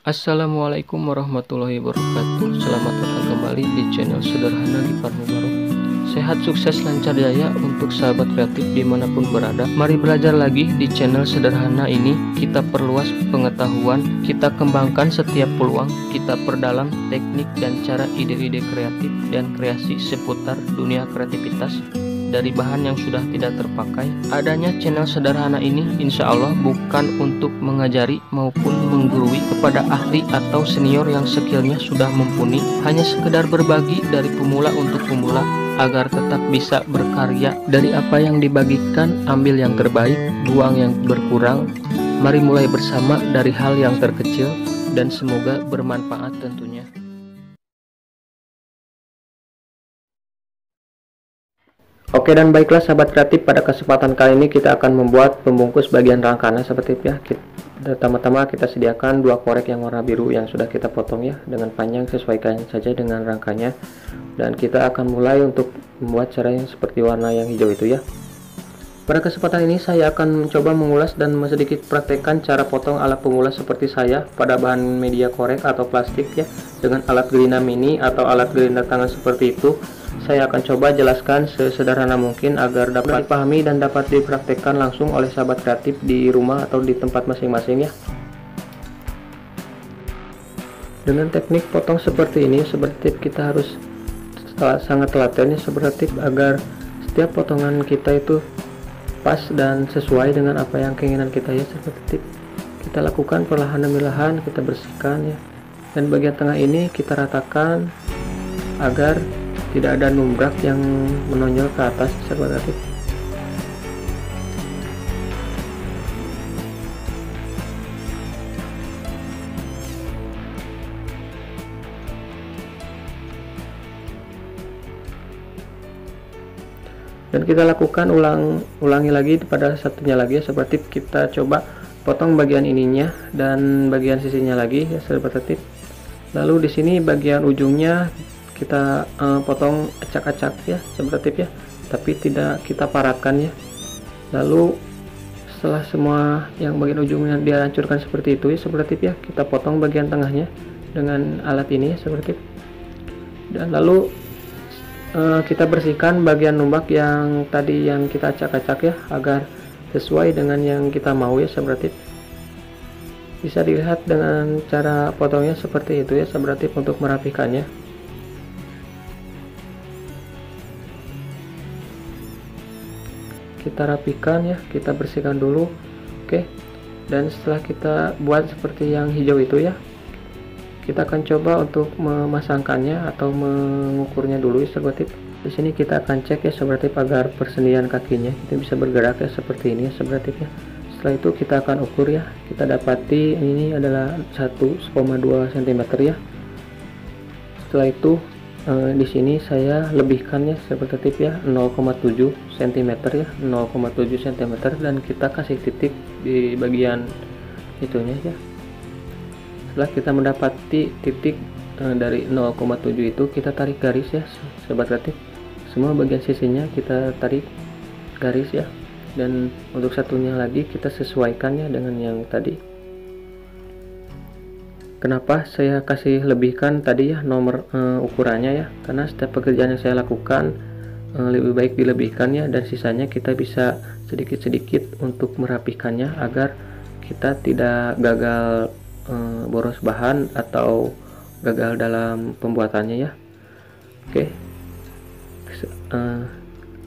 Assalamualaikum warahmatullahi wabarakatuh. Selamat datang kembali di channel Sederhana Gipar Mubarok. Sehat, sukses, lancar jaya untuk sahabat kreatif dimanapun berada. Mari belajar lagi di channel Sederhana ini. Kita perluas pengetahuan, kita kembangkan setiap peluang, kita perdalam teknik dan cara ide-ide kreatif dan kreasi seputar dunia kreativitas dari bahan yang sudah tidak terpakai. Adanya channel Sederhana ini insya Allah bukan untuk mengajari maupun menggurui kepada ahli atau senior yang skillnya sudah mumpuni, hanya sekedar berbagi dari pemula untuk pemula agar tetap bisa berkarya. Dari apa yang dibagikan, ambil yang terbaik, buang yang berkurang. Mari mulai bersama dari hal yang terkecil dan semoga bermanfaat tentunya. Oke, dan baiklah sahabat kreatif, pada kesempatan kali ini kita akan membuat pembungkus bagian rangkanya seperti itu ya. Pertama-tama kita sediakan dua korek yang warna biru yang sudah kita potong ya, dengan panjang sesuaikan saja dengan rangkanya. Dan kita akan mulai untuk membuat cara yang seperti warna yang hijau itu ya. Pada kesempatan ini saya akan mencoba mengulas dan sedikit praktekkan cara potong ala pemula seperti saya pada bahan media korek atau plastik ya, dengan alat gerina mini atau alat gerina tangan seperti itu. Saya akan coba jelaskan sesederhana mungkin agar dapat dipahami dan dapat dipraktekkan langsung oleh sahabat kreatif di rumah atau di tempat masing-masing ya. Dengan teknik potong seperti ini, seperti kita harus sangat telaten ya seperti agar setiap potongan kita itu pas dan sesuai dengan apa yang keinginan kita ya. Seperti kita lakukan perlahan demi perlahan, kita bersihkan ya. Dan bagian tengah ini kita ratakan agar tidak ada numbrak yang menonjol ke atas seperti itu. Dan kita lakukan ulangi lagi pada satunya lagi ya, seperti kita coba potong bagian ininya dan bagian sisinya lagi ya seperti itu. Lalu di sini bagian ujungnya kita potong acak-acak ya seperti ya, tapi tidak kita paratkan ya. Lalu setelah semua yang bagian ujungnya dia hancurkan seperti itu ya, seperti ya, kita potong bagian tengahnya dengan alat ini ya, seperti. Dan lalu kita bersihkan bagian numbak yang tadi yang kita acak-acak ya, agar sesuai dengan yang kita mau ya, seperti. Bisa dilihat dengan cara potongnya seperti itu ya, seperti untuk merapikannya. Kita rapikan ya, kita bersihkan dulu. Oke, dan setelah kita buat seperti yang hijau itu ya, kita akan coba untuk memasangkannya atau mengukurnya dulu ya, seperti di sini kita akan cek ya seperti agar persendian kakinya kita bisa bergerak ya seperti ini ya, seperti ya. Setelah itu kita akan ukur ya, kita dapati ini adalah 1,2 cm ya. Setelah itu di sini saya lebihkan ya seperti ya, 0,7 cm ya, 0,7 cm, dan kita kasih titik di bagian itunya ya. Setelah kita mendapati titik dari 0,7 itu, kita tarik garis ya sobat kreatif. Semua bagian sisinya kita tarik garis ya, dan untuk satunya lagi kita sesuaikannya dengan yang tadi. Kenapa saya kasih lebihkan tadi ya nomor ukurannya ya, karena setiap pekerjaan yang saya lakukan lebih baik dilebihkan ya, dan sisanya kita bisa sedikit-sedikit untuk merapikannya agar kita tidak gagal boros bahan atau gagal dalam pembuatannya ya. Oke,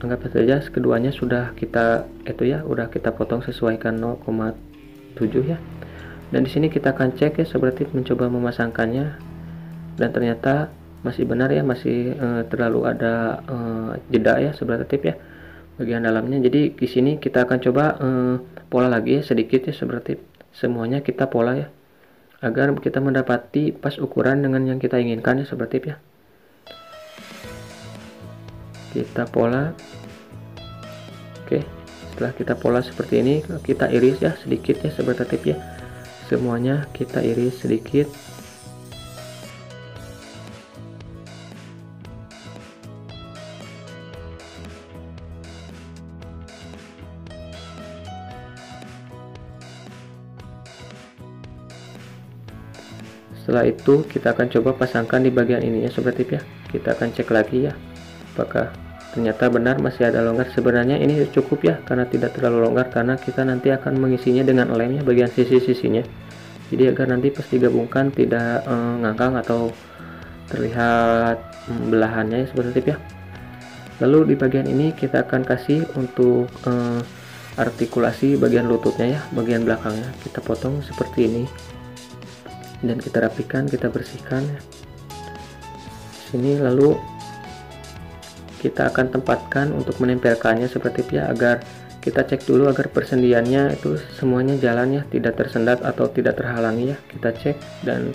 anggap saja keduanya sudah kita udah kita potong sesuaikan 0,7 ya. Dan di sini kita akan cek ya, seperti mencoba memasangkannya, dan ternyata masih benar ya, masih terlalu ada jeda ya seperti ya bagian dalamnya. Jadi di sini kita akan coba pola lagi ya sedikit ya, seperti semuanya kita pola ya, agar kita mendapati pas ukuran dengan yang kita inginkan ya, seperti ya. Kita pola. Oke, setelah kita pola seperti ini, kita iris ya sedikit ya, seperti ya. Semuanya kita iris sedikit. setelah itu kita akan coba pasangkan di bagian ininya sobat tip ya. Kita akan cek lagi ya apakah ternyata benar masih ada longgar. Sebenarnya ini cukup ya, karena tidak terlalu longgar, karena kita nanti akan mengisinya dengan lemnya bagian sisi-sisinya. Jadi agar nanti pas digabungkan tidak ngangkang atau terlihat belahannya ya sobat tip ya. Lalu di bagian ini kita akan kasih untuk artikulasi bagian lututnya ya, bagian belakangnya kita potong seperti ini dan kita rapikan, kita bersihkan ya. Sini lalu kita akan tempatkan untuk menempelkannya seperti itu ya, agar kita cek dulu agar persendiannya itu semuanya jalan ya, tidak tersendat atau tidak terhalangi ya. Kita cek dan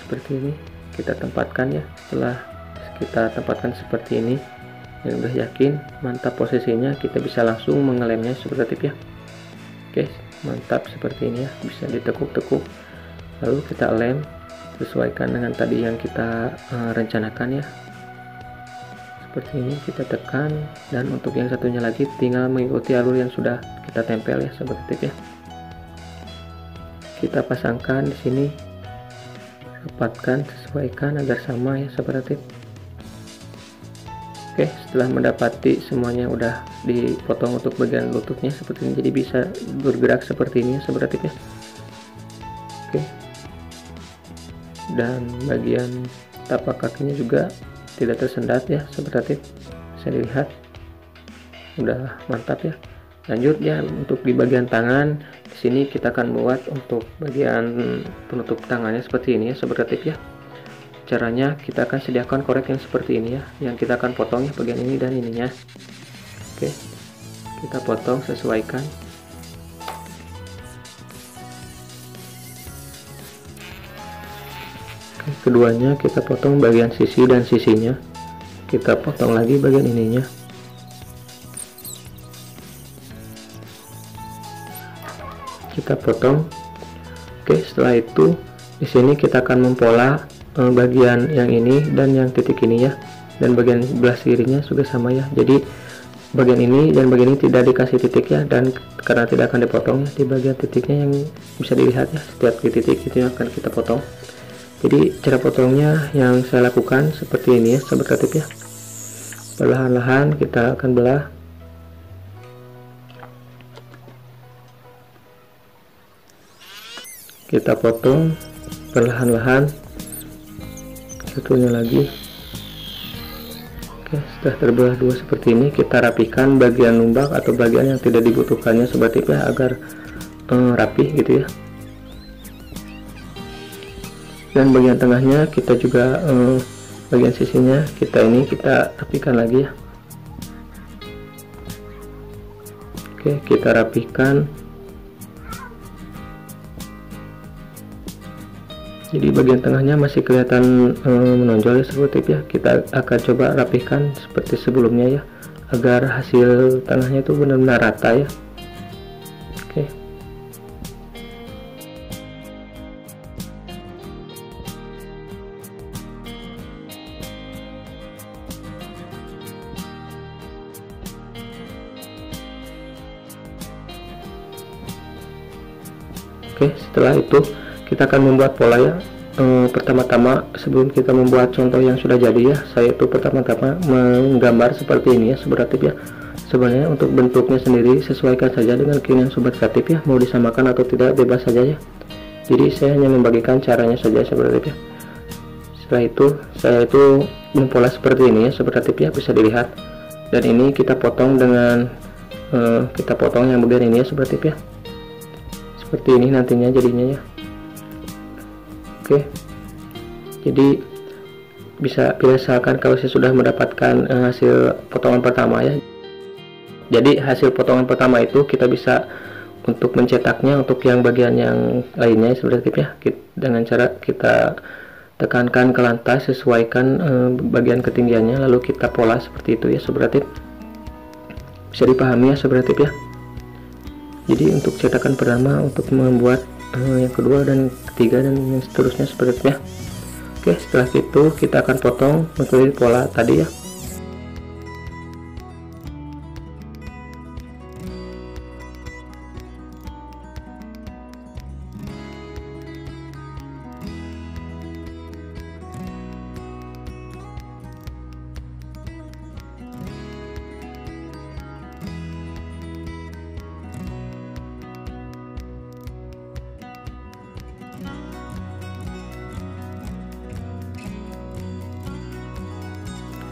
seperti ini kita tempatkan ya. Setelah kita tempatkan seperti ini dan udah yakin mantap posisinya, kita bisa langsung mengelemnya seperti itu ya. Oke, mantap seperti ini ya, bisa ditekuk-tekuk lalu kita lem sesuaikan dengan tadi yang kita rencanakan ya. Seperti ini kita tekan, dan untuk yang satunya lagi tinggal mengikuti alur yang sudah kita tempel ya sobat tip ya. Kita pasangkan di sini, rapatkan, sesuaikan agar sama ya sobat tip. Oke, setelah mendapati semuanya udah dipotong untuk bagian lututnya seperti ini, jadi bisa bergerak seperti ini ya sobat tip ya. Oke, dan bagian tapak kakinya juga tidak tersendat ya sobat tip, bisa dilihat udah mantap ya. Lanjut ya untuk di bagian tangan, di sini kita akan buat untuk bagian penutup tangannya seperti ini ya sobat tip ya. Caranya kita akan sediakan korek yang seperti ini ya, yang kita akan potong ya bagian ini dan ininya. Oke, kita potong sesuaikan. Keduanya kita potong bagian sisi dan sisinya, kita potong lagi bagian ininya. Kita potong. Oke, setelah itu di sini kita akan mempola bagian yang ini dan yang titik ini ya, dan bagian sebelah kirinya juga sama ya. Jadi bagian ini dan bagian ini tidak dikasih titik ya, dan karena tidak akan dipotong ya, di bagian titiknya yang bisa dilihat ya, setiap titik itu yang akan kita potong. Jadi cara potongnya yang saya lakukan seperti ini ya sobat tip ya. Perlahan-lahan kita akan belah. Kita potong perlahan-lahan. Satunya lagi. Oke, setelah terbelah dua seperti ini, kita rapikan bagian lumbak atau bagian yang tidak dibutuhkannya sobat tip ya, agar rapi gitu ya. Dan bagian tengahnya kita juga bagian sisinya kita rapikan lagi ya. Oke, kita rapikan. Jadi bagian tengahnya masih kelihatan menonjol ya sobat tip ya. Kita akan coba rapikan seperti sebelumnya ya, agar hasil tengahnya itu benar-benar rata ya. Oke. Oke, setelah itu kita akan membuat pola ya. Pertama-tama sebelum kita membuat contoh yang sudah jadi ya, saya itu pertama-tama menggambar seperti ini ya sobat tip ya. Sebenarnya untuk bentuknya sendiri sesuaikan saja dengan keinginan sobat kreatif ya, mau disamakan atau tidak bebas saja ya. Jadi saya hanya membagikan caranya saja sobat tip ya. Setelah itu saya itu mempola seperti ini ya sobat tip ya, bisa dilihat. Dan ini kita potong dengan kita potong yang bagian ini ya sobat tip ya. Seperti ini nantinya jadinya ya. Oke, jadi bisa birasakan kalau saya sudah mendapatkan hasil potongan pertama ya. Jadi hasil potongan pertama itu kita bisa untuk mencetaknya untuk yang bagian yang lainnya seperti ya, dengan cara kita tekankan ke lantai, sesuaikan bagian ketinggiannya, lalu kita pola seperti itu ya sobat tip. Bisa dipahami ya sobat tip ya. Jadi untuk cetakan pertama untuk membuat yang kedua dan ketiga dan yang seterusnya seperti itu ya. Oke, setelah itu kita akan potong mengikuti pola tadi ya.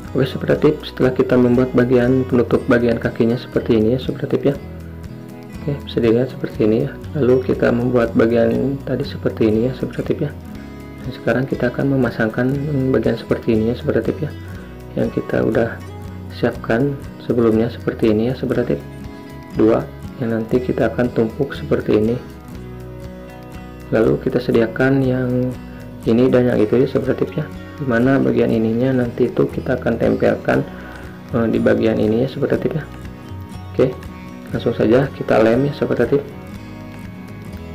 Oke Sobat Ratip, setelah kita membuat bagian penutup bagian kakinya seperti ini ya Sobat Ratip ya. Oke, bisa dilihat seperti ini ya. Lalu kita membuat bagian tadi seperti ini ya Sobat Ratip ya. Dan sekarang kita akan memasangkan bagian seperti ini ya Sobat Ratip ya, yang kita udah siapkan sebelumnya seperti ini ya Sobat Ratip. Dua yang nanti kita akan tumpuk seperti ini. Lalu kita sediakan yang ini dan yang itu ya Sobat Ratip ya, dimana bagian ininya nanti itu kita akan tempelkan di bagian ini ya Sobat Ratip ya. Oke, langsung saja kita lem ya Sobat Ratip.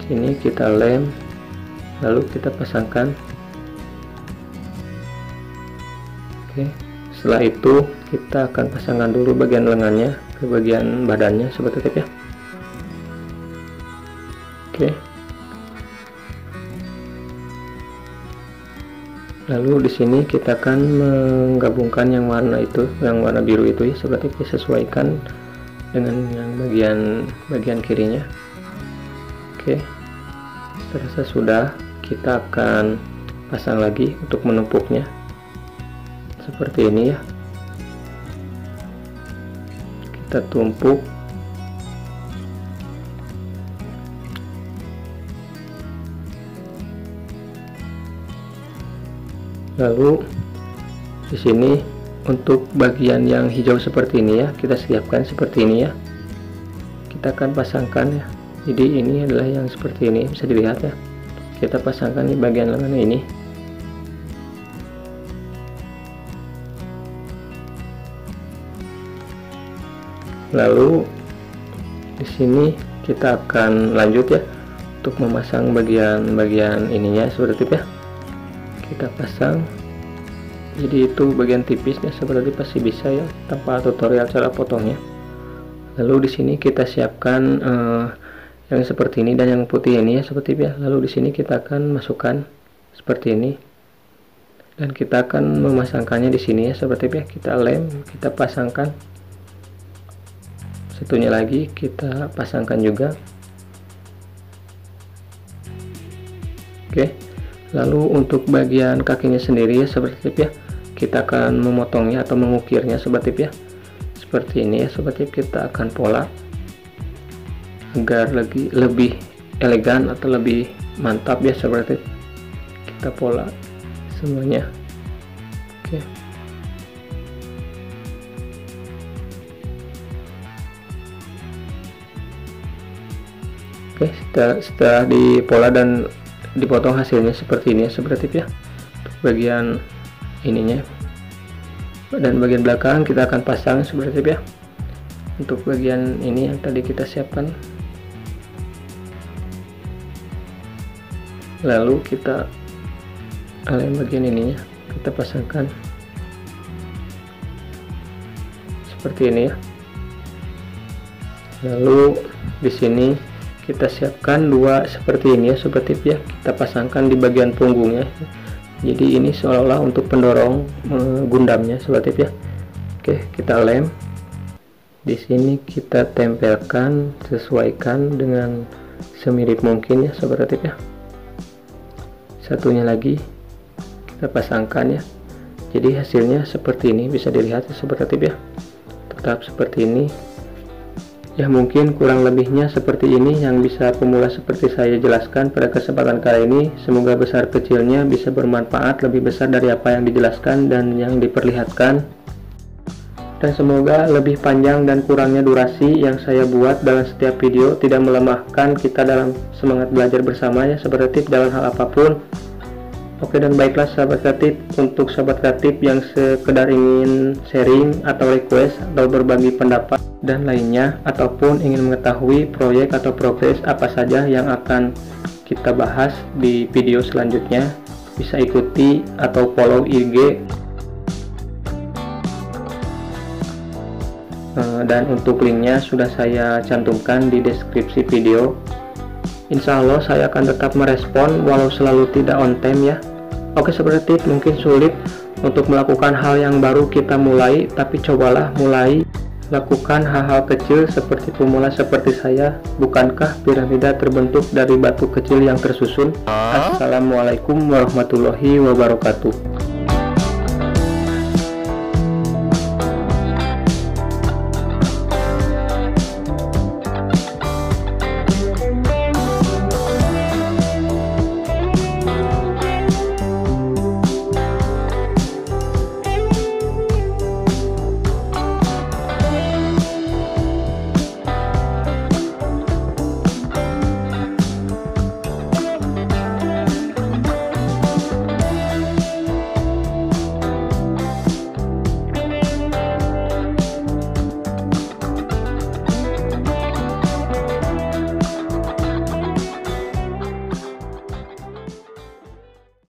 Sini kita lem, lalu kita pasangkan. Oke, setelah itu kita akan pasangkan dulu bagian lengannya ke bagian badannya Sobat Ratip ya. Oke, lalu di sini kita akan menggabungkan yang warna itu, yang warna biru itu ya Sobat Ratip, disesuaikan dengan yang bagian kirinya. Oke, terasa sudah, kita akan pasang lagi untuk menumpuknya seperti ini ya. Kita tumpuk. Lalu di sini untuk bagian yang hijau seperti ini ya, kita siapkan seperti ini ya. Kita akan pasangkan ya. Jadi ini adalah yang seperti ini, bisa dilihat ya. Kita pasangkan di bagian lengan ini. Lalu di sini kita akan lanjut ya untuk memasang bagian ininya seperti itu ya. Kita pasang, jadi itu bagian tipisnya seperti pasti bisa ya tanpa tutorial cara potongnya. Lalu di sini kita siapkan yang seperti ini dan yang putih ini ya seperti ya. Lalu di sini kita akan masukkan seperti ini dan kita akan memasangkannya di sini ya seperti ya. Kita lem, kita pasangkan. Satunya lagi kita pasangkan juga. Oke. Lalu untuk bagian kakinya sendiri ya Sobat Ratip ya, kita akan memotongnya atau mengukirnya Sobat Ratip ya. Seperti ini ya Sobat Ratip, kita akan pola agar lebih elegan atau lebih mantap ya Sobat Ratip. Kita pola semuanya. Oke. Oke, setelah dipola dan dipotong hasilnya seperti ini ya Sobat Ratip ya. Bagian ininya dan bagian belakang kita akan pasang Sobat Ratip ya. Untuk bagian ini yang tadi kita siapkan, lalu kita lem bagian ininya, kita pasangkan seperti ini ya. Lalu di sini kita siapkan dua seperti ini ya Sobat Ratip ya, kita pasangkan di bagian punggungnya. Jadi ini seolah-olah untuk pendorong gundamnya Sobat Ratip ya. Oke, kita lem. Di sini kita tempelkan, sesuaikan dengan semirip mungkin ya Sobat Ratip ya. Satunya lagi kita pasangkan ya. Jadi hasilnya seperti ini, bisa dilihat ya Sobat Ratip ya. Tetap seperti ini. Ya mungkin kurang lebihnya seperti ini yang bisa pemula seperti saya jelaskan pada kesempatan kali ini. Semoga besar kecilnya bisa bermanfaat, lebih besar dari apa yang dijelaskan dan yang diperlihatkan. Dan semoga lebih panjang dan kurangnya durasi yang saya buat dalam setiap video tidak melemahkan kita dalam semangat belajar bersama ya Sobat Ratip dalam hal apapun. Oke, dan baiklah sahabat kreatif, untuk sahabat kreatif yang sekedar ingin sharing atau request atau berbagi pendapat dan lainnya, ataupun ingin mengetahui proyek atau progres apa saja yang akan kita bahas di video selanjutnya, bisa ikuti atau follow IG. Dan untuk linknya sudah saya cantumkan di deskripsi video. Insya Allah saya akan tetap merespon walau selalu tidak on time ya. Oke seperti mungkin sulit untuk melakukan hal yang baru kita mulai, tapi cobalah mulai lakukan hal-hal kecil seperti pemula seperti saya. Bukankah piramida terbentuk dari batu kecil yang tersusun? Assalamualaikum warahmatullahi wabarakatuh.